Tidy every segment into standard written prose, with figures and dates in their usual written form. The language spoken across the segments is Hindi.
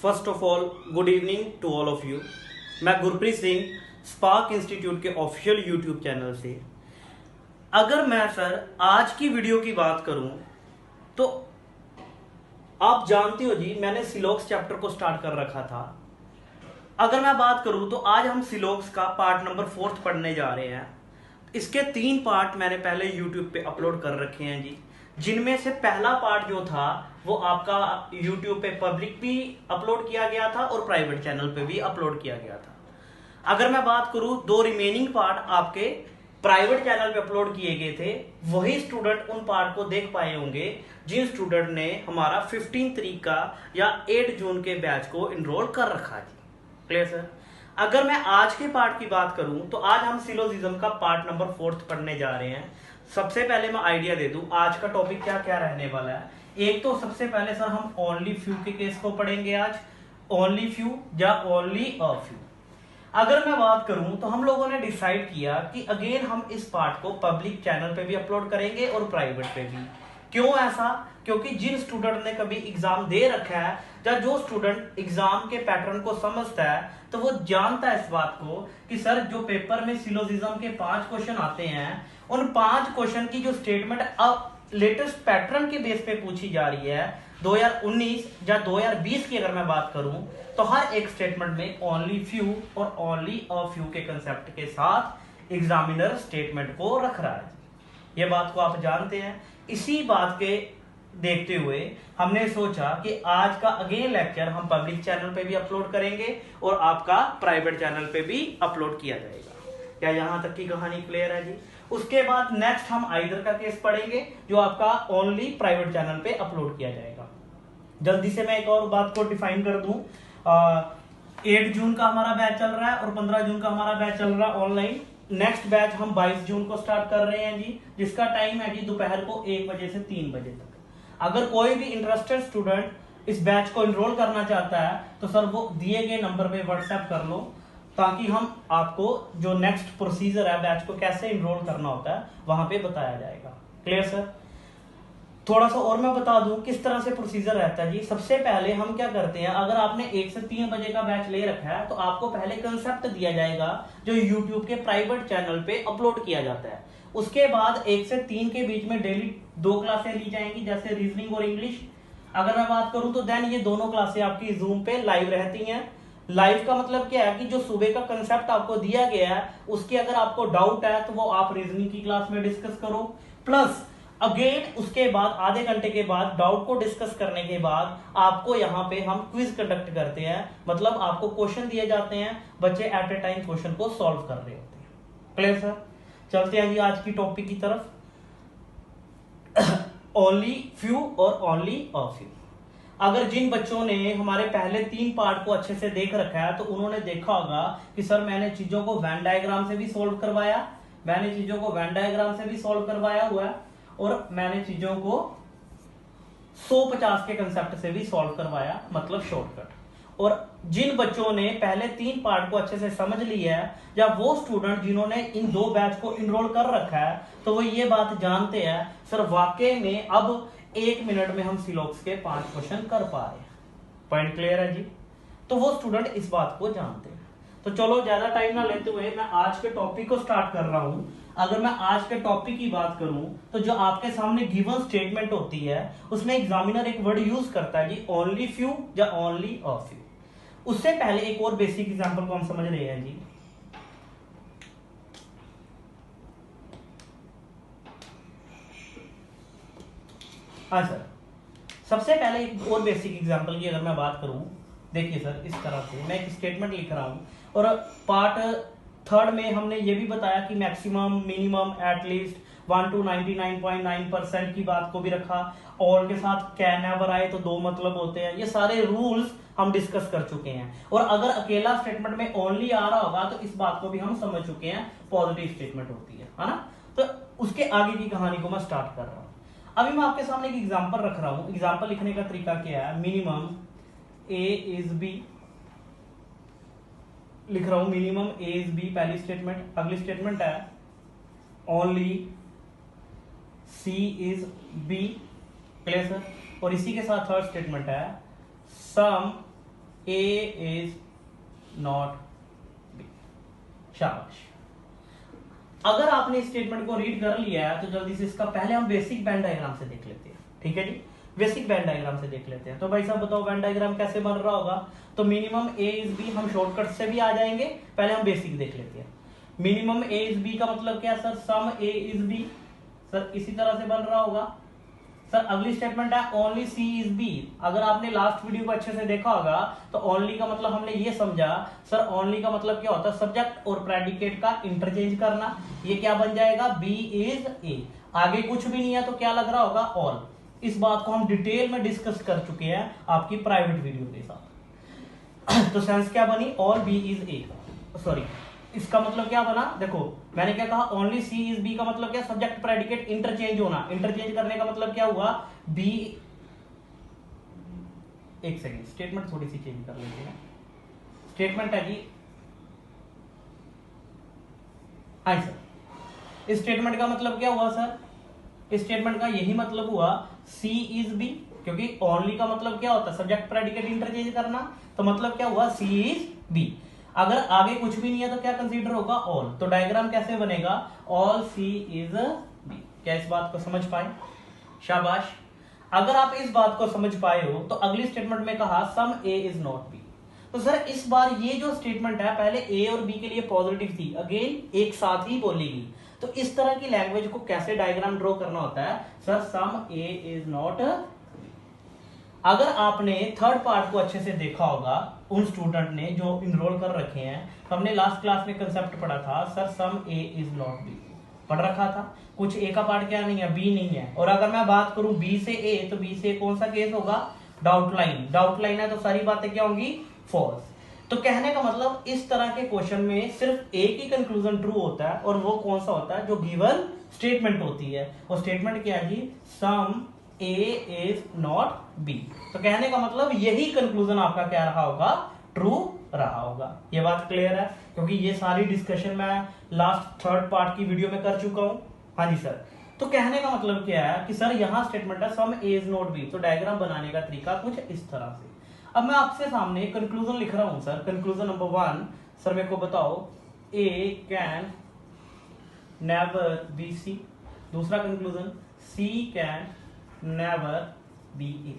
First of all good evening to all of you. मैं गुरप्रीत सिंह स्पार्क इंस्टीट्यूट के ऑफिशियल यूट्यूब चैनल से। अगर मैं सर आज की वीडियो की बात करूं तो आप जानते हो जी, मैंने सिलोक्स चैप्टर को स्टार्ट कर रखा था। अगर मैं बात करूं तो आज हम सिलोक्स का पार्ट नंबर 4 पढ़ने जा रहे हैं। इसके 3 पार्ट मैंने पहले यूट्यूब पे अपलोड कर रखे हैं जी, जिनमें से पहला पार्ट जो था वो आपका यूट्यूब पे पब्लिक भी अपलोड किया गया था और प्राइवेट चैनल पे भी अपलोड किया गया था। अगर मैं बात करूं 2 रिमेनिंग पार्ट आपके प्राइवेट चैनल पे अपलोड किए गए थे, वही स्टूडेंट उन पार्ट को देख पाए होंगे जिन स्टूडेंट ने हमारा 15 तारीख का या 8 जून के बैच को इनरोल कर रखा जी। Clear sir. अगर मैं आज के पार्ट की बात करूं तो आज हम सिलोजिज्म का पार्ट नंबर 4 पढ़ने जा रहे हैं। सबसे पहले मैं आइडिया दे दूं आज का टॉपिक क्या क्या रहने वाला है। एक तो सबसे पहले सर हम ओनली फ्यू के केस को पढ़ेंगे आज, ओनली फ्यू या ओनली अ फ्यू। अगर मैं बात करूं तो हम लोगों ने डिसाइड किया कि अगेन हम इस पार्ट को पब्लिक चैनल पे भी अपलोड करेंगे और प्राइवेट पे भी। क्यों ऐसा? क्योंकि जिन स्टूडेंट ने कभी एग्जाम दे रखा है या जो स्टूडेंट एग्जाम के पैटर्न को समझता है तो वो जानता है इस बात को कि सर जो पेपर में सिलोजिज्म के 5 क्वेश्चन आते हैं, उन 5 क्वेश्चन की जो स्टेटमेंट अब लेटेस्ट पैटर्न के बेस पे पूछी जा रही है 2019 या 2020 की अगर मैं बात करूं तो हर एक स्टेटमेंट में ओनली फ्यू और ओनली अ फ्यू के कंसेप्ट के साथ एग्जामिनर स्टेटमेंट को रख रहा है। ये बात को आप जानते हैं। इसी बात के देखते हुए हमने सोचा कि आज का अगेन लेक्चर हम पब्लिक चैनल पे भी अपलोड करेंगे और आपका प्राइवेट चैनल पे भी अपलोड किया जाएगा। क्या यहां तक की कहानी क्लियर है जी? उसके बाद नेक्स्ट हम आइदर का केस पढ़ेंगे जो आपका ओनली प्राइवेट चैनल पे अपलोड किया जाएगा। जल्दी से मैं एक और बात को डिफाइन कर दूं। 8 जून का हमारा बैच चल रहा है और 15 जून का हमारा बैच चल रहा है ऑनलाइन। नेक्स्ट बैच हम 22 जून को स्टार्ट कर रहे हैं जी, जिसका टाइम है जी दोपहर को 1 बजे से 3 बजे तक। अगर कोई भी इंटरेस्टेड स्टूडेंट इस बैच को एनरोल करना चाहता है तो सर वो दिए गए नंबर पे व्हाट्सएप कर लो, ताकि हम आपको जो नेक्स्ट प्रोसीजर है बैच को कैसे एनरोल करना होता है वहां पे बताया जाएगा। Clear sir? थोड़ा सा और मैं बता दूं किस तरह से प्रोसीजर रहता है जी। सबसे पहले हम क्या करते हैं, अगर आपने 1 से 3 बजे का बैच ले रखा है तो आपको पहले कंसेप्ट दिया जाएगा जो यूट्यूब के प्राइवेट चैनल पे अपलोड किया जाता है। उसके बाद 1 से 3 के बीच में डेली 2 क्लासें ली जाएंगी, जैसे रीजनिंग और इंग्लिश। अगर मैं बात करूं तो देन ये दोनों क्लासें आपकी जूम पे लाइव रहती हैं। लाइव का मतलब क्या है कि जो सुबह का कंसेप्ट आपको दिया गया है उसके अगर आपको डाउट है तो वो आप रीजनिंग की क्लास में डिस्कस करो। प्लस अगेन उसके बाद आधे घंटे के बाद डाउट को डिस्कस करने के बाद आपको यहाँ पे हम क्विज कंडक्ट करते हैं, मतलब आपको क्वेश्चन दिए जाते हैं, बच्चे एट ए टाइम क्वेश्चन को सॉल्व कर रहे होते हैं। Clear sir? चलते हैं जी आज की टॉपिक की तरफ। ओनली फ्यू और ओनली अ फ्यू। अगर जिन बच्चों ने हमारे पहले 3 पार्ट को अच्छे से देख रखा है तो उन्होंने देखा होगा कि सर मैंने चीजों को वेन डायग्राम से भी सोल्व करवाया, मैंने चीजों को वेन डायग्राम से भी सोल्व करवाया हुआ है और मैंने चीजों को 150 के कंसेप्ट से भी सॉल्व करवाया, मतलब शॉर्टकट। और जिन बच्चों ने पहले 3 पार्ट को अच्छे से समझ लिया है या वो स्टूडेंट जिन्होंने इन 2 बैच को इनरोल कर रखा है तो वो ये बात जानते हैं सर वाकई में अब 1 मिनट में हम सिलोक्स के 5 क्वेश्चन कर पा रहे हैं। पॉइंट क्लियर है जी? तो वो स्टूडेंट इस बात को जानते हैं। तो चलो ज्यादा टाइम ना लेते हुए मैं आज के टॉपिक को स्टार्ट कर रहा हूं। अगर मैं आज के टॉपिक की बात करूं तो जो आपके सामने गिवन स्टेटमेंट होती है उसमें एग्जामिनर एक वर्ड यूज करता है जी, ओनली फ्यू या ओनली अ फ्यू। उससे पहले एक और बेसिक एग्जांपल को हम समझ रहे हैं जी। हाँ सर, सबसे पहले एक और बेसिक एग्जांपल की अगर मैं बात करूं, देखिए सर इस तरह से मैं एक स्टेटमेंट लिख रहा हूं और पार्ट 3 में हमने ये भी बताया कि मैक्सिमम मिनिमम एटलीस्ट 1 to 99.9% की बात को भी रखा। ऑल के साथ कैन नेवर आए तो 2 मतलब होते हैं। ये सारे रूल्स हम डिस्कस कर चुके हैं और अगर अकेला स्टेटमेंट में ओनली आ रहा होगा तो इस बात को भी हम समझ चुके हैं, पॉजिटिव स्टेटमेंट होती है ना। तो उसके आगे की कहानी को मैं स्टार्ट कर रहा हूं। अभी मैं आपके सामने एक एग्जांपल रख रहा हूं। एग्जांपल लिखने का तरीका क्या है, मिनिमम ए इज बी लिख रहा हूं, मिनिमम ए इज बी पहली स्टेटमेंट। अगली स्टेटमेंट है only C is B. Clear sir? और इसी के साथ थर्ड स्टेटमेंट है some A is not B. शाबाश। अगर आपने इस स्टेटमेंट को रीड कर लिया है तो जल्दी से इसका पहले हम बेसिक वेन डायग्राम से देख लेते हैं। ठीक है जी, बेसिक वेन डायग्राम से देख लेते हैं। तो भाई साहब बताओ वेन डायग्राम कैसे बन रहा होगा। तो मिनिमम ए इज बी हम शॉर्टकट से भी आ जाएंगे, पहले हम बेसिक देख लेते हैं। मिनिमम ए इज बी का मतलब क्या sir, some A is B. Sir इसी तरह से बन रहा होगा। सर अगली स्टेटमेंट है ओनली सी इज बी। अगर आपने लास्ट वीडियो को अच्छे से देखा होगा तो ओनली का मतलब हमने ये समझा, सर ओनली का मतलब क्या होता है, सब्जेक्ट और प्रेडिकेट का इंटरचेंज करना। ये क्या बन जाएगा, बी इज ए। आगे कुछ भी नहीं है तो क्या लग रहा होगा, ऑल। इस बात को हम डिटेल में डिस्कस कर चुके हैं आपकी प्राइवेट वीडियो के साथ। तो सेंस क्या बनी, all B is A. Sorry, इसका मतलब क्या बना, देखो मैंने क्या कहा, ओनली सी इज बी का मतलब क्या, सब्जेक्ट प्रेडिकेट इंटरचेंज होना। इंटरचेंज करने का मतलब क्या हुआ, बी। एक सेकेंड, स्टेटमेंट थोड़ी सी चेंज कर लेते हैं। स्टेटमेंट है जी, हाँ सर, इस स्टेटमेंट का मतलब क्या हुआ सर, इस स्टेटमेंट का यही मतलब हुआ सी इज बी, क्योंकि ओनली का मतलब क्या होता है, सब्जेक्ट प्रेडिकेट इंटरचेंज करना। तो मतलब क्या हुआ, सी इज बी। अगर आगे कुछ भी नहीं है तो क्या कंसीडर होगा, ऑल। तो डायग्राम कैसे बनेगा, ऑल सी इज बी। क्या इस बात को समझ पाए, शाबाश। अगर आप इस बात को समझ पाए हो तो अगली स्टेटमेंट में कहा सम ए इज नॉट बी। तो सर इस बार ये जो स्टेटमेंट है पहले ए और बी के लिए पॉजिटिव थी, अगेन एक साथ ही बोलेगी। तो इस तरह की लैंग्वेज को कैसे डायग्राम ड्रॉ करना होता है, sir some A is not. अगर आपने थर्ड पार्ट को अच्छे से देखा होगा, उन स्टूडेंट ने जो इनरोल कर रखे हैं, तो हमने लास्ट क्लास में कंसेप्ट पढ़ा था, sir some A is not B पढ़ रखा था। कुछ ए का पार्ट क्या नहीं है, बी नहीं है। और अगर मैं बात करूं बी से ए, तो बी से कौन सा केस होगा, डाउट लाइन। डाउट लाइन है तो सारी बातें क्या होंगी, फॉल्स। तो कहने का मतलब इस तरह के क्वेश्चन में सिर्फ एक ही कंक्लूजन ट्रू होता है, और वो कौन सा होता है, जो गिवन स्टेटमेंट होती है। वो स्टेटमेंट क्या है जी, सम ए इज नॉट बी। तो कहने का मतलब यही कंक्लूजन आपका क्या रहा होगा, ट्रू रहा होगा। ये बात क्लियर है, क्योंकि ये सारी डिस्कशन मैं लास्ट थर्ड पार्ट की वीडियो में कर चुका हूं। हाँ जी सर। तो कहने का मतलब क्या है कि सर यहां स्टेटमेंट है some A is not B. तो डायग्राम बनाने का तरीका कुछ इस तरह से। अब मैं आपसे सामने कंक्लूजन लिख रहा हूं सर। कंक्लूजन नंबर 1, सर मेरे को बताओ, A can never be C. दूसरा conclusion, C can never be A.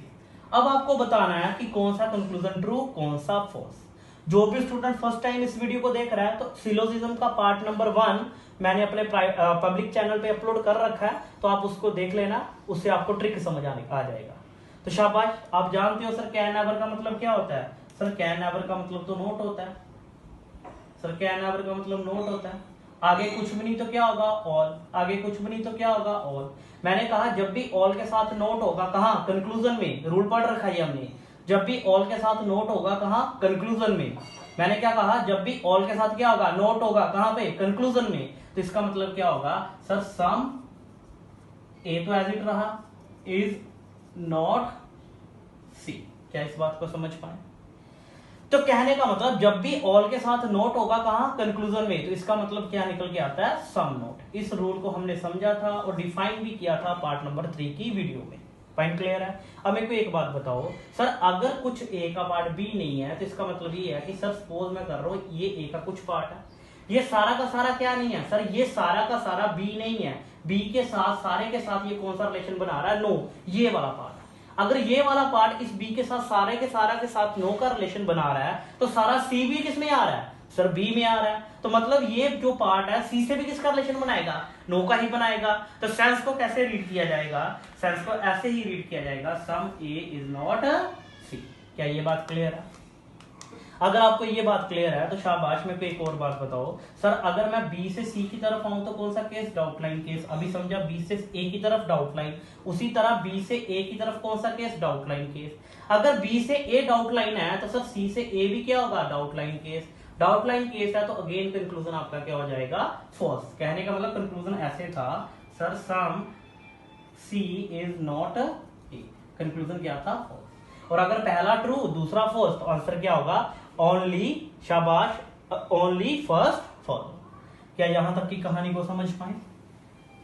अब आपको बताना है कि कौन सा कंक्लूजन ट्रू, कौन सा फॉल्स। जो भी स्टूडेंट फर्स्ट टाइम इस वीडियो को देख रहा है, तो सिलोजिज्म का पार्ट नंबर 1 मैंने अपने पब्लिक चैनल पे अपलोड कर रखा है, तो आप उसको देख लेना, उससे आपको ट्रिक समझ आ जाएगा। तो शाबाश, आप जानते हो सर कैन नेवर का मतलब क्या होता है। सर कैन नेवर का मतलब तो नोट होता है। सर कैन नेवर का मतलब नोट होता है। आगे कुछ भी नहीं तो क्या होगा, ऑल। आगे कुछ भी नहीं तो क्या होगा, ऑल। मैंने कहा जब भी ऑल के साथ नोट होगा, कहां, कंक्लूजन में। रूल पढ़ रखा है हमने, जब भी ऑल के साथ नोट होगा, कहां, कंक्लूजन में। मैंने क्या कहा, जब भी ऑल के साथ क्या होगा, नोट होगा, कहां पे, कंक्लूजन में। तो इसका मतलब क्या होगा, सर सम ए तो एज इट रहा, इज नॉट सी। क्या इस बात को समझ पाए। तो कहने का मतलब जब भी ऑल के साथ नोट होगा, कहां, कंक्लूजन में। तो इसका मतलब क्या निकल के आता है, सम नोट। इस रूल को हमने समझा था और डिफाइन भी किया था पार्ट नंबर 3 की वीडियो में। पॉइंट क्लियर है। अब मेरे को एक बात बताओ सर, अगर कुछ ए का पार्ट बी नहीं है, तो इसका मतलब ये है कि सर सपोज मैं कर रहा हूं ये ए का कुछ पार्ट है, ये सारा का सारा क्या नहीं है सर, ये सारा का सारा बी नहीं है। बी के साथ, सारे के साथ ये कौन सा रिलेशन बना रहा है, नो, ये वाला पार्ट। अगर ये वाला पार्ट इस बी के साथ, सारे के सारा के साथ नो का रिलेशन बना रहा है, तो सारा सी भी किसमें आ रहा है, सर बी में आ रहा है। तो मतलब ये जो पार्ट है सी से भी किसका रिलेशन बनाएगा, नो का ही बनाएगा। तो सेंस को कैसे रीड किया जाएगा, सेंस को ऐसे ही रीड किया जाएगा, सम ए इज नॉट सी। क्या ये बात क्लियर है। अगर आपको ये बात क्लियर है तो शाबाश। मेरे को एक और बात बताओ सर, अगर मैं बी से सी की तरफ आऊं तो कौन सा केस, डाउट लाइन केस। अभी समझा, बी से ए की तरफ डाउट लाइन, उसी तरह बी से ए की तरफ कौन सा केस, डाउट लाइन केस। अगर बी से ए डाउट लाइन है तो सर सी से ए भी क्या होगा, doubt line case. Doubt line case है तो अगेन कंक्लूजन आपका क्या हो जाएगा, फॉल्स। कहने का मतलब कंक्लूजन ऐसे था, sir some C is not A. Conclusion क्या था, फॉल्स। और अगर पहला ट्रू दूसरा फॉल्स, तो आंसर क्या होगा, ओनली। शाबाश, ओनली फर्स्ट फॉलो। क्या यहां तक की कहानी को समझ पाए,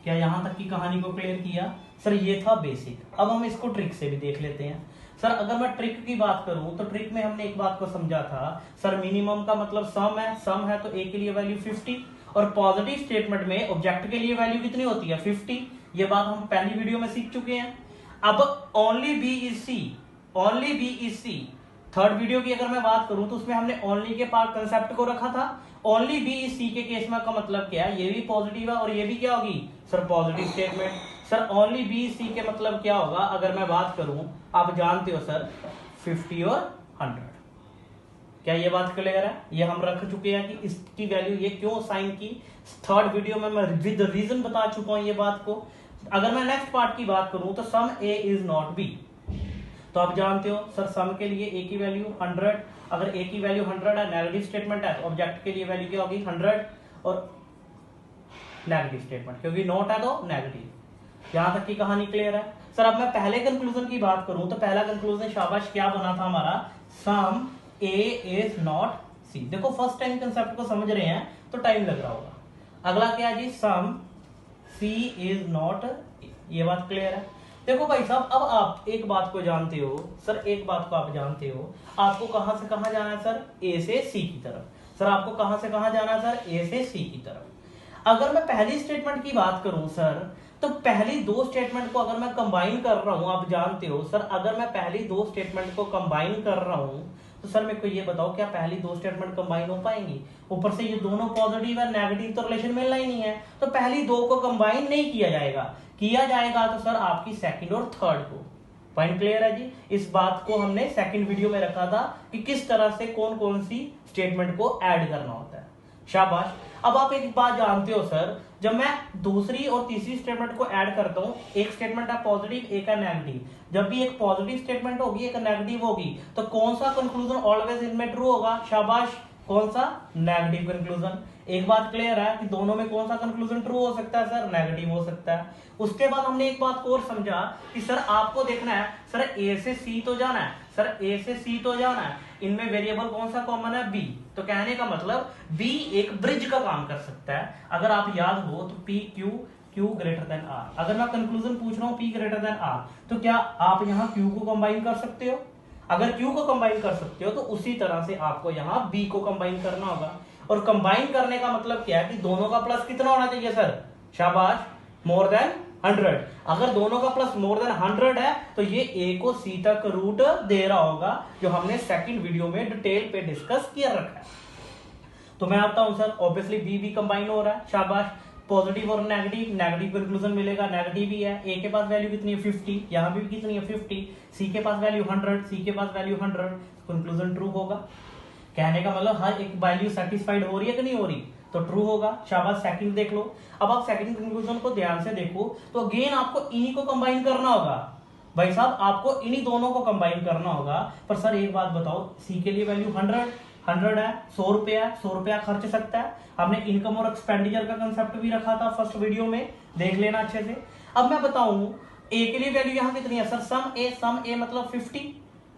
क्या यहां तक की कहानी को क्लियर किया। सर ये था बेसिक। अब हम इसको ट्रिक से भी देख लेते हैं। सर अगर मैं ट्रिक की बात करूं तो ट्रिक में हमने एक बात को समझा था सर, मिनिमम का मतलब सम है तो ए के लिए वैल्यू 50 और पॉजिटिव स्टेटमेंट में ऑब्जेक्ट के लिए वैल्यू कितनी होती है 50। ये बात हम पहली वीडियो में सीख चुके हैं। अब only B is C, only B is C, third video की अगर मैं बात करूं तो उसमें हमने ओनली के पार्ट कंसेप्ट को रखा था। ओनली बी इज सी के केस में का मतलब क्या है, ये भी पॉजिटिव है और ये भी क्या होगी sir positive statement. Sir only B C के मतलब क्या होगा, अगर मैं बात करूं आप जानते हो सर 50 और 100। क्या ये बात क्लियर है? ये हम रख चुके हैं कि इसकी वैल्यू ये क्यों साइन की, थर्ड वीडियो में मैं विद रीजन बता चुका हूं ये बात को। अगर मैं नेक्स्ट पार्ट की बात करूं तो some A is not B, तो आप जानते हो सर सम के लिए ए की वैल्यू 100, अगर ए की वैल्यू 100 है नेगेटिव स्टेटमेंट है तो ऑब्जेक्ट के लिए वैल्यू क्या होगी 100 और नेगेटिव स्टेटमेंट, क्योंकि नोट है तो नेगेटिव। यहां तक की कहानी क्लियर है? सर अब मैं पहले कंक्लूजन की बात करूं तो पहला कंक्लूजन शाबाश क्या बना था हमारा, सम ए इज नॉट सी। देखो फर्स्ट टाइम कंसेप्ट को समझ रहे हैं तो टाइम लग रहा होगा। अगला क्या है जी, सम सी इज नॉट ए। ये बात क्लियर है? देखो भाई साहब अब आप एक बात को जानते हो सर, एक बात को आप जानते हो, आपको कहां से कहां जाना है सर, ए से सी की तरफ। सर आपको कहां से कहां जाना है सर, ए से सी की तरफ। अगर मैं पहली स्टेटमेंट की बात करूं सर, तो पहली दो स्टेटमेंट को अगर मैं कंबाइन कर रहा हूं, आप जानते हो सर अगर मैं पहली दो स्टेटमेंट को कंबाइन कर रहा हूं तो सर मेरे को ये बताओ क्या पहली दो स्टेटमेंट कंबाइन हो पाएंगी? ऊपर से ये दोनों पॉजिटिव है, नेगेटिव तो रिलेशन मिलना ही नहीं है, तो पहली दो को कंबाइन नहीं किया जाएगा। किया जाएगा तो सर आपकी सेकंड और थर्ड को। पॉइंट क्लियर है जी? इस बात को हमने सेकंड वीडियो में रखा था कि किस तरह से कौन कौन सी स्टेटमेंट को ऐड करना होता है। शाबाश। अब आप एक बात जानते हो सर, जब मैं दूसरी और तीसरी स्टेटमेंट को ऐड करता हूं, एक स्टेटमेंट है पॉजिटिव एक है नेगेटिव, जब भी एक पॉजिटिव स्टेटमेंट होगी एक नेगेटिव होगी तो कौन सा कंक्लूजन ऑलवेज इनमें ट्रू होगा? शाबाश, कौन सा? Negative conclusion. एक बात क्लियर है कि दोनों में कौन सा कंक्लूजन ट्रू हो सकता है सर? नेगेटिव हो सकता है। उसके बाद हमने एक बात और समझा कि सर आपको देखना है सर ए से सी तो जाना है, सर ए से सी तो जाना है, इनमें वेरिएबल कौन सा कॉमन है? बी। तो कहने का मतलब बी एक ब्रिज का काम कर सकता है। अगर आप याद हो तो P Q, Q greater than R. अगर मैं कंक्लूजन पूछ रहा हूं पी ग्रेटर देन आर, तो क्या आप यहां क्यू को कंबाइन कर सकते हो? अगर क्यू को कंबाइन कर सकते हो तो उसी तरह से आपको यहां बी को कंबाइन करना होगा। और कंबाइन करने का मतलब क्या है कि दोनों का प्लस कितना होना चाहिए सर? शाबाश, मोर देन 100। अगर दोनों का प्लस मोर देन 100 है तो ये ए को सी तक रूट दे रहा होगा, जो हमने सेकंड वीडियो में डिटेल पे डिस्कस किया रखा है। तो मैं आता हूं सर, ऑब्वियसली बी भी कंबाइन हो रहा है। शाबाश, पॉजिटिव और नेगेटिव, नेगेटिव कंक्लूजन मिलेगा, नेगेटिव ही है। ए के पास वैल्यू कितनी है 50, यहां भी कितनी है 50, सी के पास वैल्यू 100, सी के पास वैल्यू 100, कंक्लूजन ट्रू होगा। कहने का मतलब हर एक वैल्यू सेटिस्फाइड हो रही है कि नहीं हो रही, तो ट्रू होगा। शाबाश, सेकंड देख लो। अब आप सेकंड कंक्लूजन को ध्यान से देखो तो अगेन आपको इन्हीं को कंबाइन करना होगा भाई साहब, आपको इन्हीं दोनों को कंबाइन करना होगा। पर सर एक बात बताओ, सी के लिए वैल्यू 100 है, 100 रुपया है, 100 रुपया खर्च सकता है। हमने इनकम और एक्सपेंडिचर का कंसेप्ट भी रखा था फर्स्ट वीडियो में, देख लेना अच्छे से। अब मैं बताऊं ए के लिए वैल्यू यहां कितनी है सर? सम ए मतलब 50।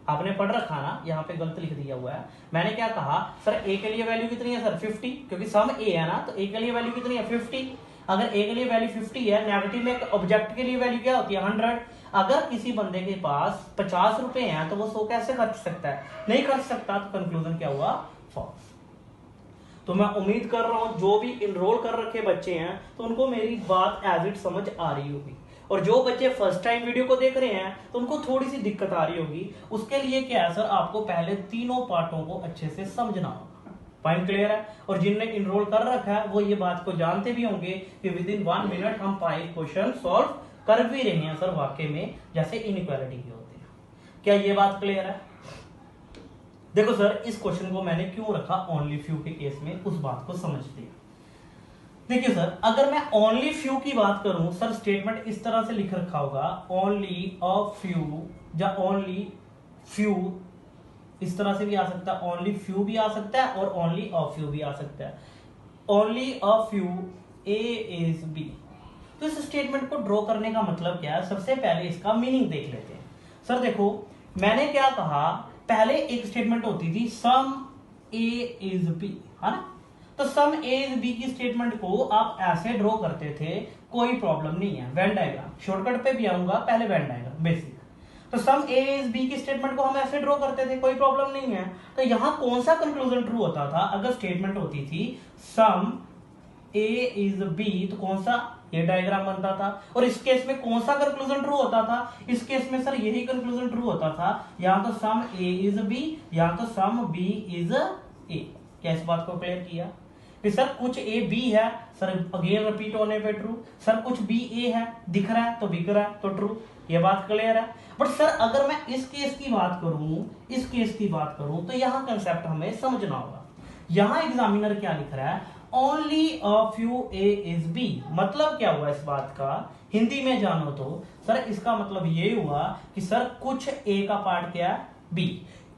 आपने पढ़ रखा ना, यहाँ पे गलत लिख दिया हुआ है। मैंने क्या कहा सर, ए के लिए वैल्यू कितनी है सर? 50, क्योंकि सम ए है ना, तो ए के लिए वैल्यू कितनी है 50। अगर ए के लिए वैल्यू 50 है, नेगेटिव में ऑब्जेक्ट के लिए वैल्यू क्या होती है 100। अगर किसी बंदे के पास 50 रुपए हैं तो वो 100 कैसे खर्च सकता है? नहीं खर्च सकता, तो कंक्लूजन क्या हुआ? फॉल्स। तो मैं उम्मीद कर रहा हूं जो भी इनरोल कर रखे बच्चे हैं तो उनको मेरी बात एज इट समझ आ रही होगी, और जो बच्चे फर्स्ट टाइम वीडियो को देख रहे हैं तो उनको थोड़ी सी दिक्कत आ रही होगी। उसके लिए क्या है सर, आपको पहले तीनों पार्टों को अच्छे से समझना होगा। पॉइंट क्लियर है? और जिनने इनरोल कर रखा है वो ये बात को जानते भी होंगे कि विद इन 1 मिनट हम 5 क्वेश्चन सॉल्व कर भी रहे हैं सर, वाकई में जैसे इनइक्वालिटी के होते हैं। क्या ये बात क्लियर है? देखो सर, इस क्वेश्चन को मैंने क्यों रखा ओनली फ्यू के केस में, उस बात को समझते हैं। देखिए सर, अगर मैं ओनली फ्यू की बात करूं सर, स्टेटमेंट इस तरह से लिख रखा होगा, ओनली अ फ्यू या ओनली फ्यू, इस तरह से भी आ सकता है, ओनली फ्यू भी आ सकता है और ओनली अ फ्यू भी आ सकता है। Only a few A is B. तो इस स्टेटमेंट को ड्रॉ करने का मतलब क्या है? सबसे पहले इसका मीनिंग देख लेते हैं। सर देखो, मैंने क्या कहा, पहले एक स्टेटमेंट होती थी सम ए इज बी, है ना? तो सम ए इज बी की स्टेटमेंट को आप ऐसे ड्रॉ करते थे, कोई प्रॉब्लम नहीं है। वेन डायग्राम, शॉर्टकट पे भी आऊंगा, पहले वेन डायग्राम बेसिक। तो सम ए इज बी की स्टेटमेंट को हम ऐसे ड्रॉ करते थे, कोई प्रॉब्लम नहीं है। तो यहां कौन सा कंक्लूजन ट्रू होता था? अगर स्टेटमेंट होती थी सम ए इज बी तो कौन सा ये डायग्राम बनता था। और इस केस में कौन सा कंक्लूजन ट्रू होता था? इस केस में सर यही कंक्लूजन ट्रू होता था, या तो सम ए इज बी या तो सम बी इज ए। क्या इस बात को क्लियर किया कि सर कुछ ए बी है, सर अगेन रिपीट होने पे ट्रू, सर कुछ बी ए है, दिख रहा है तो बिक रहा है तो ट्रू। ये बात क्लियर है। बट सर अगर मैं इस केस की बात करूं, इस केस की बात करूं तो यहां कंसेप्ट हमें समझना होगा। यहां एग्जामिनर क्या लिख रहा है? Only a few A is B. मतलब क्या हुआ इस बात का? हिंदी में जानो तो सर इसका मतलब ये हुआ कि सर कुछ ए का पार्ट क्या है? बी।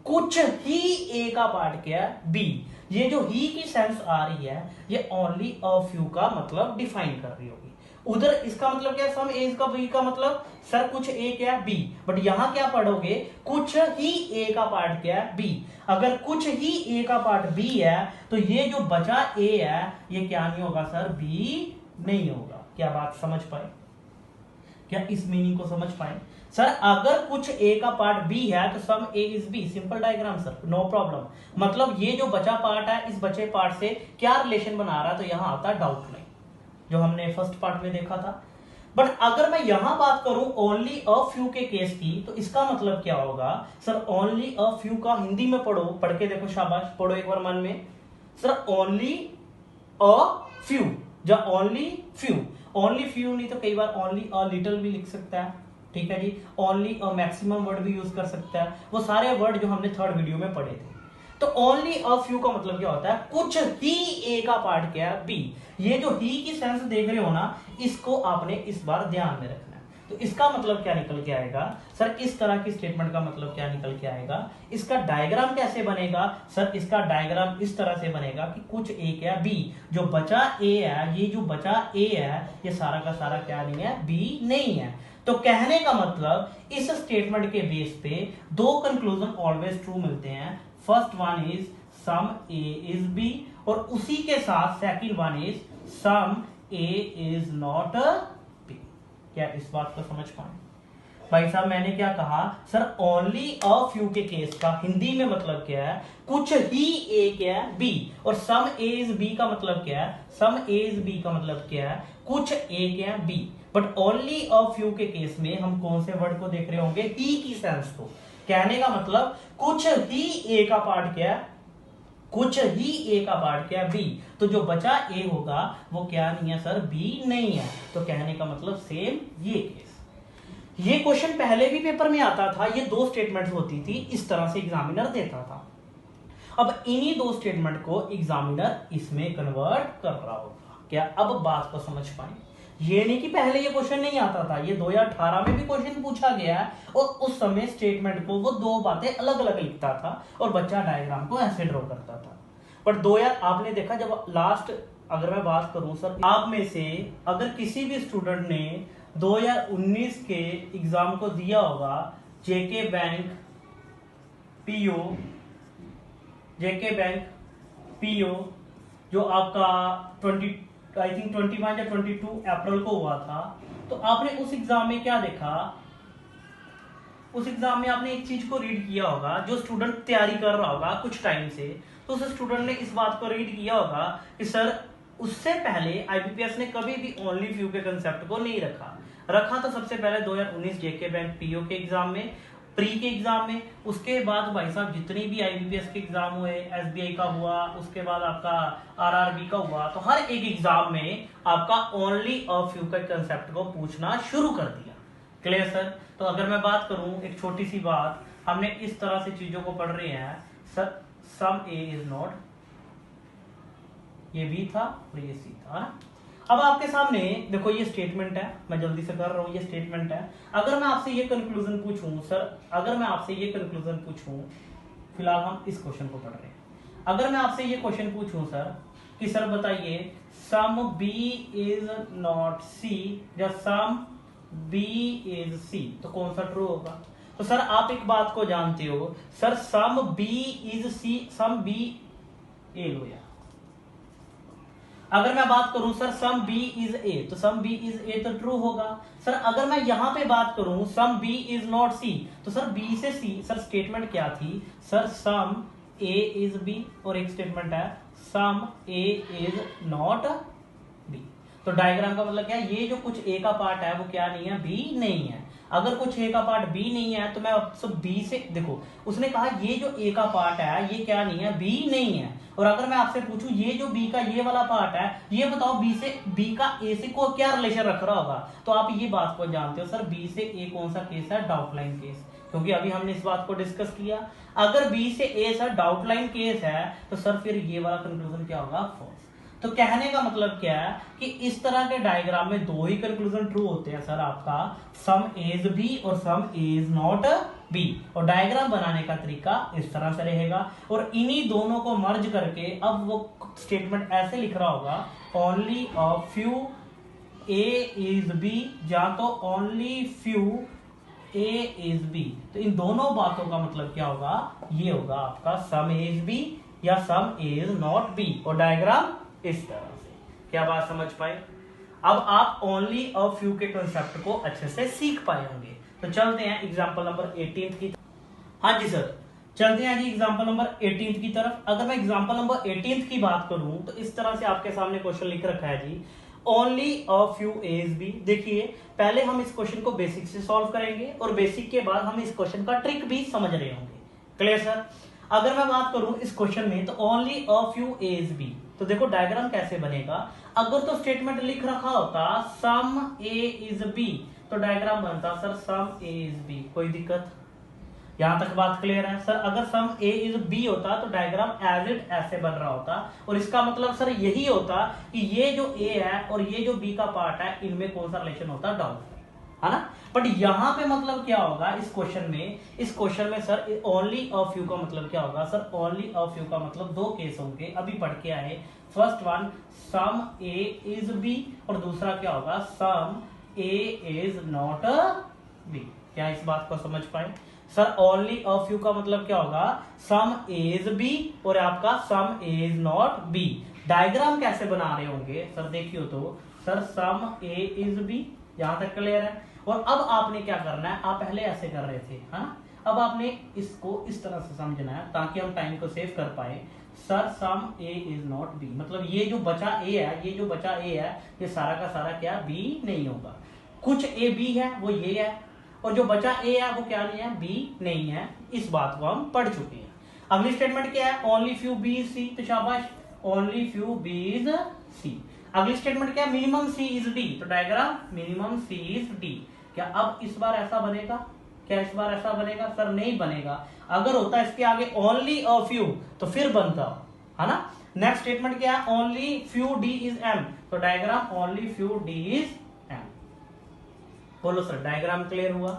कुछ ही ए का पार्ट क्या है? बी। ये जो ही की सेंस आ रही है ये ओनली अ फ्यू का मतलब डिफाइन कर रही होगी। उधर इसका मतलब क्या है? सम ए का बी का मतलब सर कुछ ए क्या है? बी। बट यहां क्या पढ़ोगे? कुछ ही ए का पार्ट क्या है? बी। अगर कुछ ही ए का पार्ट बी है तो ये जो बचा ए है ये क्या नहीं होगा सर? बी नहीं होगा। क्या बात समझ पाए? क्या इस मीनिंग को समझ पाए? सर अगर कुछ ए का पार्ट बी है तो some A is B. Simple diagram sir, no problem. मतलब ये जो बचा पार्ट है इस बचे पार्ट से क्या रिलेशन बना रहा है तो यहां आता है डाउट नहीं, जो हमने फर्स्ट पार्ट में देखा था। बट अगर मैं यहां बात करूं ओनली अ फ्यू के केस की तो इसका मतलब क्या होगा? सर ओनली अ फ्यू का हिंदी में पढ़ो, पढ़ के देखो, शाबाश, पढ़ो एक बार मन में। सर ओनली अ फ्यू या ओनली फ्यू, ओनली फ्यू नहीं तो कई बार ओनली अ लिटिल भी लिख सकता है, ठीक है जी। ओनली अ मैक्सिमम वर्ड भी यूज कर सकता है, वो सारे वर्ड जो हमने थर्ड वीडियो में पढ़े थे। तो ओनली अ फ्यू का मतलब क्या होता है? कुछ ही ए का पार्ट क्या है? बी। ये जो ही की सेंस देख रहे हो ना, इसको आपने इस बार ध्यान में रखना है। तो इसका मतलब क्या निकल के आएगा? सर इस तरह की स्टेटमेंट का मतलब क्या निकल के आएगा? इसका डायग्राम कैसे बनेगा? सर इसका डायग्राम इस तरह से बनेगा कि कुछ ए क्या बी, जो बचा ए है, ये जो बचा ए है ये सारा का सारा क्या नहीं है? बी नहीं है। तो कहने का मतलब इस स्टेटमेंट के बेस पे दो कंक्लूजन ऑलवेज ट्रू मिलते हैं। First one is some A is B और उसी के साथ second one is some A is not B. क्या इस बात को समझ पाए भाई साहब? मैंने क्या कहा? सर ओनली अ फ्यू के केस का हिंदी में मतलब क्या है? कुछ ही ए क्या है? बी। और सम ए इज बी का मतलब क्या है? सम ए इज बी का मतलब क्या है? कुछ ए क्या है? B. But only a few के केस में हम कौन से वर्ड को देख रहे होंगे? ही की सेंस को। कहने का मतलब कुछ ही ए का पार्ट क्या है? कुछ ही ए का पार्ट क्या है? बी। तो जो बचा ए होगा वो क्या नहीं है सर? बी नहीं है। तो कहने का मतलब सेम ये केस। ये क्वेश्चन पहले भी पेपर में आता था, ये दो स्टेटमेंट्स होती थी, इस तरह से एग्जामिनर देता था। अब इन्हीं दो स्टेटमेंट को एग्जामिनर इसमें कन्वर्ट कर रहा होगा। क्या अब बात को समझ पाए? ये नहीं कि पहले ये क्वेश्चन नहीं आता था, ये 2018 में भी क्वेश्चन पूछा गया है और उस समय स्टेटमेंट को वो दो बातें अलग अलग लिखता था और बच्चा डायग्राम को ऐसे ड्रॉ करता था। बट 2000 आपने देखा जब लास्ट, अगर मैं बात करूं सर, आप में से अगर किसी भी स्टूडेंट ने 2019 के एग्जाम को दिया होगा, जेके बैंक पीओ, जेके बैंक पीओ जो आपका 21 या 22 अप्रैल को हुआ था, तो आपने उस एग्जाम में क्या देखा? उस एग्जाम में आपने एक चीज को रीड किया होगा, जो स्टूडेंट तैयारी कर रहा होगा कुछ टाइम से, तो उस स्टूडेंट ने इस बात को रीड किया होगा कि सर उससे पहले आईबीपीएस ने कभी भी ओनली फ्यू के कंसेप्ट को नहीं रखा तो सबसे पहले 2019 जेके बैंक पीओ के एग्जाम में, प्री के एग्जाम में। उसके बाद भाई साहब जितनी भी आईबीपीएस के एग्जाम हुए, एसबीआई का हुआ, उसके बाद आपका आरआरबी का हुआ, तो हर एक एग्जाम में आपका ओनली अ फ्यू के कंसेप्ट को पूछना शुरू कर दिया। Clear sir? तो अगर मैं बात करूं एक छोटी सी बात, हमने इस तरह से चीजों को पढ़ रहे हैं sir, some A is not, ये बी था और ये सी था ना। अब आपके सामने देखो ये स्टेटमेंट है, मैं जल्दी से कर रहा हूं, ये स्टेटमेंट है। अगर मैं आपसे ये कंक्लूजन पूछूं सर, अगर मैं आपसे ये कंक्लूजन पूछूं, फिलहाल हम इस क्वेश्चन को पढ़ रहे हैं, अगर मैं आपसे ये क्वेश्चन पूछूं सर कि सर बताइए सम बी इज नॉट सी या सम बी इज सी, तो कौन सा ट्रू होगा? तो सर आप एक बात को जानते हो sir, some B is C, some B A लो यार, अगर मैं बात करूं sir some B is A, तो सम बी इज ए तो ट्रू होगा। सर अगर मैं यहां पे बात करूं some B is not C, तो सर बी से सी, सर स्टेटमेंट क्या थी sir some A is B, और एक स्टेटमेंट है some A is not B. तो डायग्राम का मतलब क्या है, ये जो कुछ ए का पार्ट है वो क्या नहीं है, बी नहीं है। अगर कुछ ए का पार्ट बी नहीं है तो मैं सब बी से, देखो उसने कहा ये जो ए का पार्ट है ये क्या नहीं है, बी नहीं है। और अगर मैं आपसे पूछूं ये जो बी का ये वाला पार्ट है, ये बताओ बी से, बी का ए से को क्या रिलेशन रख रहा होगा, तो आप ये बात को जानते हो सर बी से ए कौन सा केस है, डाउट लाइन केस, क्योंकि अभी हमने इस बात को डिस्कस किया। अगर बी से ए सर डाउट लाइन केस है तो सर फिर ये वाला कंक्लूजन क्या होगा, फॉल्स। तो कहने का मतलब क्या है कि इस तरह के डायग्राम में दो ही कंक्लूजन ट्रू होते हैं सर, आपका सम इज बी और सम इज नॉट बी। और डायग्राम बनाने का तरीका इस तरह से रहेगा, और इन्हीं दोनों को मर्ज करके अब वो स्टेटमेंट ऐसे लिख रहा होगा only a few A is B, या तो only few A is B. तो इन दोनों बातों का मतलब क्या होगा, ये होगा आपका सम इज बी या सम इज नॉट बी, और डायग्राम इस तरह से। क्या बात समझ पाए? अब आप ओनली अ फ्यू के कंसेप्ट को अच्छे से सीख पाए होंगे। तो चलते हैं एग्जांपल नंबर 18 की। हाँ जी सर, चलते हैं जी एग्जांपल नंबर 18 की तरफ। अगर मैं एग्जांपल नंबर 18 की बात करूं तो इस तरह से आपके सामने क्वेश्चन लिख रखा है जी, only a few A's B. देखिए पहले हम इस क्वेश्चन को बेसिक से सॉल्व करेंगे, और बेसिक के बाद हम इस क्वेश्चन का ट्रिक भी समझ रहे होंगे। Clear sir? अगर मैं बात करूं इस क्वेश्चन में तो only a few A's B, तो देखो डायग्राम कैसे बनेगा। अगर तो स्टेटमेंट लिख रखा होता सम ए इज बी, तो डायग्राम बनता sir some A is B. कोई दिक्कत? यहां तक बात क्लियर है सर? अगर सम ए इज बी होता तो डायग्राम एज इट ऐसे बन रहा होता, और इसका मतलब सर यही होता कि ये जो ए है और ये जो बी का पार्ट है, इनमें कौन सा रिलेशन होता, डाउट है ना। बट यहां पे मतलब क्या होगा इस क्वेश्चन में सर ओनली अ फ्यू का मतलब क्या होगा सर, ओनली अ फ्यू का मतलब दो केस होंगे, अभी पढ़ के आए। First one some A is B, और दूसरा क्या होगा some A is not B. क्या इस बात को समझ पाए सर? ओनली अ फ्यू का मतलब क्या होगा, सम इज बी और आपका some is not B. Diagram कैसे बना रहे होंगे सर, देखियो तो sir some A is B, यहां तक क्लियर है। और अब आपने क्या करना है, आप पहले ऐसे कर रहे थे, है ना, अब आपने इसको इस तरह से समझना है ताकि हम टाइम को सेव कर पाए। Sir some A is not B, मतलब ये जो बचा ए है, ये जो बचा ए है, ये सारा का सारा क्या बी नहीं होगा। कुछ ए बी है वो ये है, और जो बचा ए है वो क्या नहीं है, बी नहीं है। इस बात को हम पढ़ चुके हैं। अगली स्टेटमेंट क्या है, only few B is C, तो शाबाश only few B is C. अगली स्टेटमेंट क्या है, मिनिमम सी इज डी, तो diagram minimum C is D. क्या अब इस बार ऐसा बनेगा, क्या इस बार ऐसा बनेगा सर? नहीं बनेगा। अगर होता इसके आगे ओनली अ फ्यू तो फिर बनता, है ना। नेक्स्ट स्टेटमेंट क्या है, only few D is M, तो diagram only few D is M. बोलो सर डायग्राम क्लियर हुआ?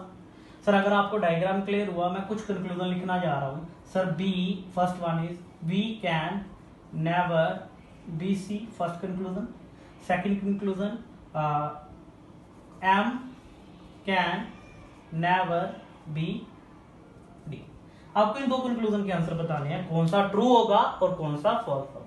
सर अगर आपको डायग्राम क्लियर हुआ, मैं कुछ कंक्लूजन लिखना जा रहा हूं sir. B first one is we can never be C, first conclusion. Second conclusion M can never be D. आपको इन दो कंक्लूजन के आंसर बताने हैं, कौन सा ट्रू होगा और कौन सा फॉल्स होगा।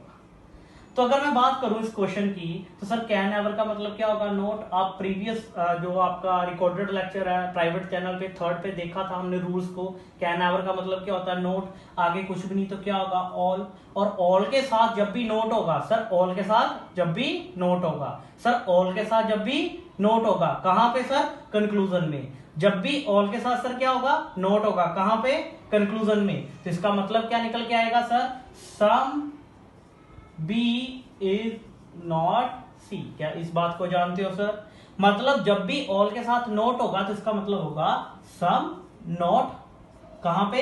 तो अगर मैं बात करूं इस क्वेश्चन की, तो सर कैन नेवर का मतलब क्या होगा, नोट। आप प्रीवियस जो आपका रिकॉर्डेड लेक्चर है प्राइवेट चैनल पे 3rd पे देखा था हमने रूल्स को। कैन नेवर का मतलब क्या होता है, नोट, आगे कुछ भी नहीं तो क्या होगा, ऑल। और ऑल के साथ जब भी नोट होगा सर, ऑल के साथ जब भी नोट होगा सर, ऑल के साथ जब भी नोट होगा, कहां पे सर, कंक्लूजन में। जब भी ऑल के साथ सर क्या होगा, नोट होगा, कहां पे, कंक्लूजन में। तो इसका मतलब क्या निकल के आएगा sir, some B is not C. क्या इस बात को जानते हो सर? मतलब जब भी ऑल के साथ नोट होगा तो इसका मतलब होगा सम नॉट, कहां पे,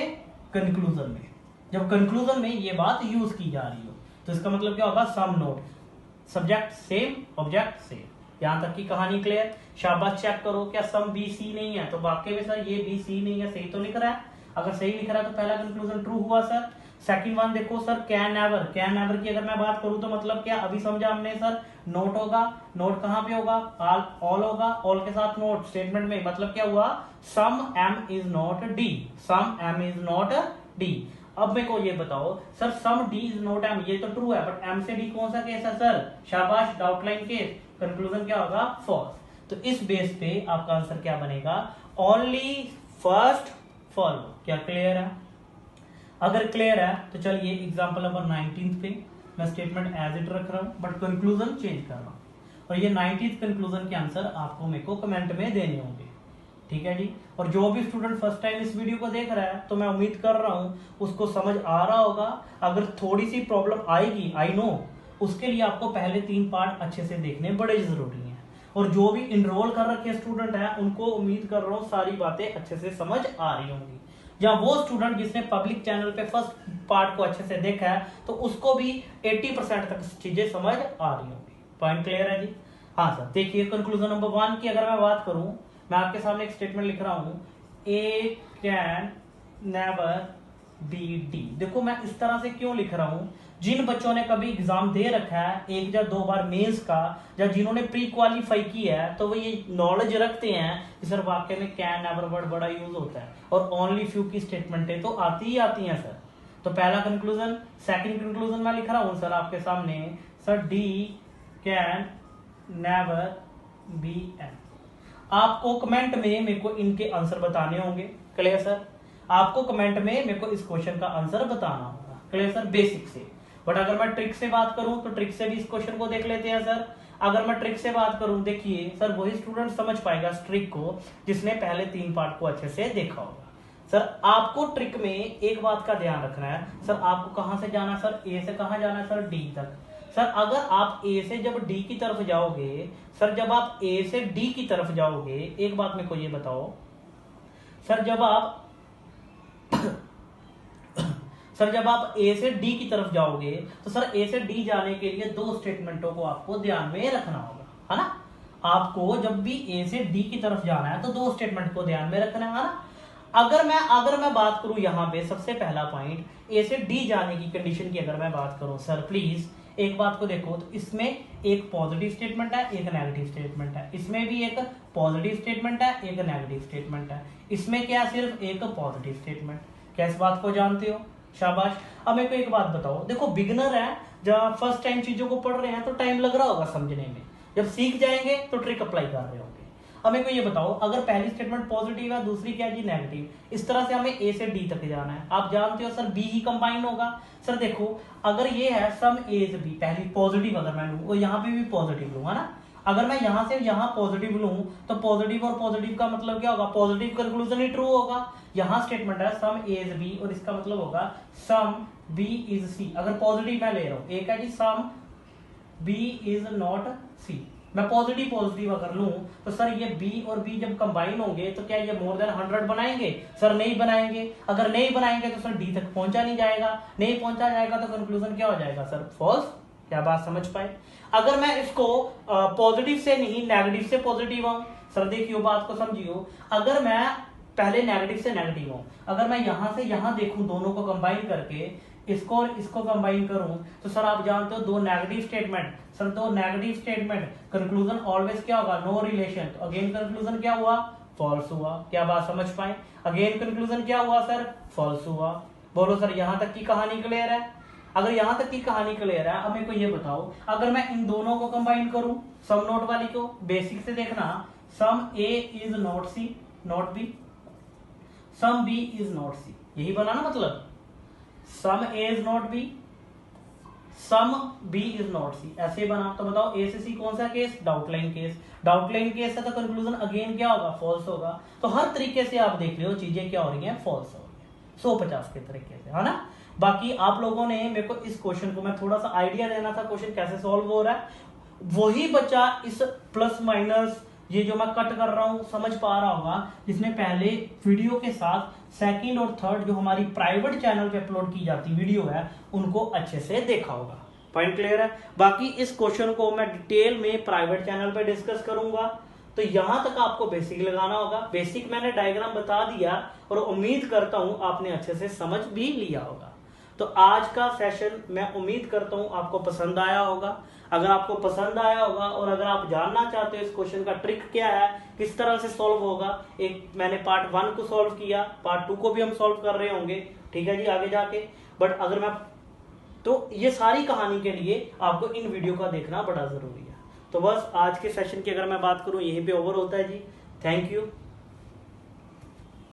कंक्लूजन में। जब कंक्लूजन में ये बात यूज की जा रही हो तो इसका मतलब क्या होगा, some not. Subject same, object same. यहां तक की कहानी क्लियर? शाबाश, चेक करो क्या सम बी सी नहीं है, तो वाकई में सर ये बी सी नहीं है, सही तो लिख रहा है। अगर सही लिख रहा है तो पहला कंक्लूजन ट्रू हुआ सर। सेकंड वन देखो sir, can never, can never की अगर मैं बात करूं तो मतलब क्या, अभी समझा हमने सर, नोट होगा, नोट कहां पे होगा, ऑल होगा, ऑल के साथ नोट। स्टेटमेंट में मतलब क्या हुआ, some M is not D, some M is not D. अब मेरे को ये बताओ sir some D is not M, ये तो ट्रू है, बट एम से डी कौन सा केस है सर? शाबाश, डाउट लाइन केस। कंक्लूजन क्या होगा? फॉल्स। तो इस बेस पे आपका आंसर क्या बनेगा? Only first follow. क्या क्लियर है? अगर क्लियर है तो चलिए एग्जांपल नंबर 19 पे मैं स्टेटमेंट एज इट रख रहा हूं, बट कंक्लूजन चेंज कर रहा हूं, और ये 19th कंक्लूजन के आंसर आपको मेरे को कमेंट में देने होंगे। ठीक है जी। और जो भी स्टूडेंट फर्स्ट टाइम इस वीडियो को देख रहा है तो मैं उम्मीद कर रहा हूं उसको समझ आ रहा होगा। अगर थोड़ी सी प्रॉब्लम आएगी, आई नो, उसके लिए आपको पहले 3 पार्ट अच्छे से देखने बड़े जरूरी हैं। और जो भी इनरोल कर रखे स्टूडेंट हैं उनको उम्मीद कर रहा हूं सारी बातें अच्छे से समझ आ रही होंगी। या वो स्टूडेंट जिसने पब्लिक चैनल पे फर्स्ट पार्ट को अच्छे से देखा है तो उसको भी 80% तक चीजें समझ आ रही होंगी। पॉइंट क्लियर है जी? हाँ सर। देखिए कंक्लूजन नंबर 1 की अगर मैं बात करूं, मैं आपके सामने एक स्टेटमेंट लिख रहा हूं, ए कैन नेवर बी डी। देखो मैं इस तरह से क्यों लिख रहा हूं, जिन बच्चों ने कभी एग्जाम दे रखा है 1 या 2 बार मेंस का, या जिन्होंने प्री क्वालिफाई किया है, तो वो ये नॉलेज रखते हैं कि सर वाकई में कैन नेवर वर्ड बड़ा यूज होता है और ओनली फ्यू की स्टेटमेंटें तो आती ही आती हैं सर। तो पहला कंक्लूजन। सेकंड कंक्लूजन मैं लिख रहा हूं सर आपके सामने, sir D can never be N. आपको कमेंट में मेरे को इनके आंसर बताने होंगे। Clear sir? आपको कमेंट में मेरे को इस क्वेश्चन का आंसर बताना होगा। Clear sir? बेसिक से। बट अगर मैं ट्रिक से बात करूं तो ट्रिक से भी इस क्वेश्चन को देख लेते हैं सर। अगर मैं ट्रिक से बात करूं, देखिए सर वही स्टूडेंट समझ पाएगा इस ट्रिक को जिसने पहले 3 पार्ट को अच्छे से देखा होगा। सर आपको ट्रिक में एक बात का ध्यान रखना है, सर आपको कहां से जाना है सर? ए से कहां जाना है सर? डी तक। सर अगर आप ए से जब डी की तरफ जाओगे, सर जब आप ए से डी की तरफ जाओगे, एक बात मेरे को ये बताओ सर, जब आप ए से डी की तरफ जाओगे तो सर ए से डी जाने के लिए 2 स्टेटमेंटों को आपको ध्यान में रखना होगा, है ना? आपको जब भी ए से डी की तरफ जाना है तो 2 स्टेटमेंट को ध्यान में रखना है ना? अगर मैं बात करूं यहां पे सबसे पहला पॉइंट, ए से डी जाने की कंडीशन की अगर मैं बात करूं सर, प्लीज एक बात को देखो, तो इसमें एक पॉजिटिव स्टेटमेंट है, एक नेगेटिव स्टेटमेंट है। इसमें भी एक पॉजिटिव स्टेटमेंट है, एक नेगेटिव स्टेटमेंट है। इसमें क्या, सिर्फ एक पॉजिटिव स्टेटमेंट। क्या इस बात को जानते हो? शाबाश। अब मेरे को एक बात बताओ, देखो बिगिनर है, जब फर्स्ट टाइम चीजों को पढ़ रहे हैं तो टाइम लग रहा होगा समझने में, जब सीख जाएंगे तो ट्रिक अप्लाई कर रहे होंगे। अब मेरे को ये बताओ, अगर पहली स्टेटमेंट पॉजिटिव है, दूसरी क्या जी नेगेटिव, इस तरह से हमें ए से डी तक जाना है। आप जानते हो सर बी ही कंबाइन होगा। सर देखो अगर ये है सम ए से बी, पहली पॉजिटिव अगर मैं लूं और यहाँ पे भी पॉजिटिव लूंगा ना, अगर मैं यहां से यहां पॉजिटिव लूं तो पॉजिटिव और पॉजिटिव का मतलब क्या होगा? पॉजिटिव कंक्लूजन ही ट्रू होगा। यहां स्टेटमेंट है सम ए इज बी और इसका मतलब होगा सम बी इज सी। अगर पॉजिटिव मैं ले रहा हूं, एक है जी सम बी इज नॉट सी, मैं पॉजिटिव अगर लूं तो सर ये बी और बी जब कंबाइन होंगे तो क्या ये मोर देन 100 बनाएंगे? सर नहीं बनाएंगे। अगर नहीं बनाएंगे तो सर डी तक पहुंचा नहीं जाएगा, नहीं पहुंचा जाएगा तो कंक्लूजन क्या हो जाएगा सर? फॉल्स। क्या बात समझ पाए? अगर मैं इसको पॉजिटिव से नहीं नेगेटिव से पॉजिटिव आऊं, सर देखियो बात को समझियो, अगर मैं पहले नेगेटिव से नेगेटिव हूं, अगर मैं यहां से यहां देखूं दोनों को कंबाइन करके, इसको और इसको कंबाइन करूं तो सर आप जानते हो 2 negative statement, sir 2 negative statement, conclusion always क्या होगा? No relation. तो अगेन कंक्लूजन क्या हुआ? फॉल्स हुआ। क्या बात समझ पाए? अगेन कंक्लूजन क्या हुआ सर? फॉल्स हुआ। बोलो सर यहां तक की कहानी क्लियर है? अगर यहां तक की कहानी क्लियर है, अब मेरे को ये बताओ, अगर मैं इन दोनों को कंबाइन करूं, सम नोट वाली को, बेसिक से देखना, some A is not C not B, some B is not C, यही बना ना मतलब, some A is not B, some B is not C, ऐसे बना। तो बताओ ए से सी कौन सा case? Doubt line case. Doubt line case है तो कंक्लूजन अगेन क्या होगा? फॉल्स होगा। तो हर तरीके से आप देख रहे हो चीजें क्या हो रही हैं? फॉल्स हो रही है 150 के तरीके से, है ना? बाकी आप लोगों ने मेरे को इस क्वेश्चन को, मैं थोड़ा सा आइडिया देना था क्वेश्चन कैसे सॉल्व हो रहा है, वही बच्चा इस प्लस माइनस ये जो मैं कट कर रहा हूं समझ पा रहा होगा जिसने पहले वीडियो के साथ सेकंड और थर्ड जो हमारी प्राइवेट चैनल पे अपलोड की जाती वीडियो है उनको अच्छे से देखा होगा। पॉइंट क्लियर है? बाकी इस क्वेश्चन को मैं डिटेल में प्राइवेट चैनल पे डिस्कस करूंगा, तो यहां तक आपको बेसिक लगाना होगा। बेसिक मैंने डायग्राम बता दिया और उम्मीद करता हूं आपने अच्छे से समझ भी लिया होगा। तो आज का सेशन मैं उम्मीद करता हूं आपको पसंद आया होगा। अगर आपको पसंद आया होगा और अगर आप जानना चाहते हो इस क्वेश्चन का ट्रिक क्या है, किस तरह से सॉल्व होगा, एक मैंने पार्ट 1 को सॉल्व किया, पार्ट 2 को भी हम सॉल्व कर रहे होंगे, ठीक है जी, आगे जाके। बट अगर मैं तो ये सारी कहानी के लिए आपको इन वीडियो का देखना बड़ा जरूरी है। तो बस आज के सेशन की अगर मैं बात करूं यहीं पे ओवर होता है जी। Thank you.